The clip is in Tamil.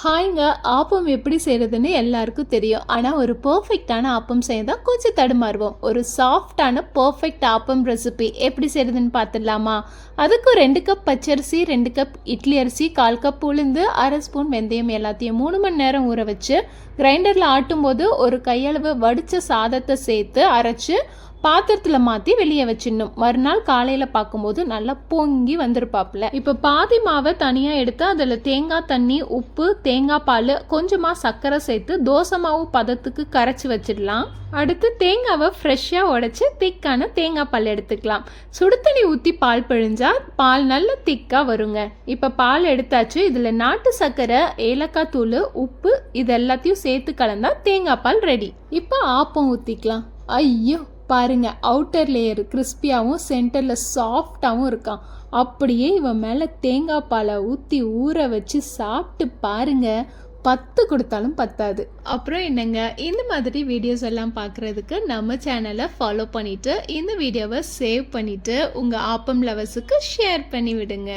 ஹாய்ங்க. ஆப்பம் எப்படி செய்கிறதுன்னு எல்லாருக்கும் தெரியும். ஆனால் ஒரு பர்ஃபெக்டான ஆப்பம் செய்ய கொஞ்சம் தடுமாறுவோம். ஒரு சாஃப்டான பர்ஃபெக்ட் ஆப்பம் ரெசிபி எப்படி செய்கிறதுன்னு பார்த்துடலாமா? அதுக்கு 2 கப் பச்சரிசி, 2 கப் இட்லி அரிசி, 1/4 கப் உளுந்து, 1/2 ஸ்பூன் வெந்தயம் எல்லாத்தையும் 3 மணி நேரம் ஊற வச்சு கிரைண்டரில் ஆட்டும்போது ஒரு கையளவு வடித்த சாதத்தை சேர்த்து அரைச்சி பாத்திரத்தில் மாற்றி வெளியே வச்சிடணும். மறுநாள் காலையில் பார்க்கும்போது நல்லா பொங்கி வந்திருப்பாப்புல. இப்போ பாதி மாவை தனியாக எடுத்து அதில் தேங்காய் தண்ணி, உப்பு, தேங்காய் பால், கொஞ்சமாக சர்க்கரை சேர்த்து தோசை மாவு பதத்துக்கு கரைச்சி வச்சிடலாம். அடுத்து தேங்காவை ஃப்ரெஷ்ஷாக உடைச்சி திக்கான தேங்காய் பால் எடுத்துக்கலாம். சுடு தண்ணி ஊற்றி பால் பிழிஞ்சால் பால் நல்ல திக்காக வருங்க. இப்போ பால் எடுத்தாச்சு. இதில் நாட்டு சர்க்கரை, ஏலக்காய் தூள், உப்பு இது எல்லாத்தையும் சேர்த்து கலந்தா தேங்காய் பால் ரெடி. இப்போ ஆப்பம் ஊற்றிக்கலாம். ஐயோ பாருங்க, அவுட்டர் லேயர் கிறிஸ்பியாகவும் சென்டரில் சாஃப்டாகவும் இருக்கான். அப்படியே இவன் மேலே தேங்காய் பாலை ஊற்றி ஊற வச்சு சாப்பிட்டு பாருங்க, 10 கொடுத்தாலும் பத்தாது. அப்புறம் என்னங்க, இந்த மாதிரி வீடியோஸ் எல்லாம் பார்க்குறதுக்கு நம்ம சேனலை ஃபாலோ பண்ணிவிட்டு இந்த வீடியோவை சேவ் பண்ணிவிட்டு உங்கள் ஆப்பம் லவர்ஸுக்கு ஷேர் பண்ணி விடுங்க.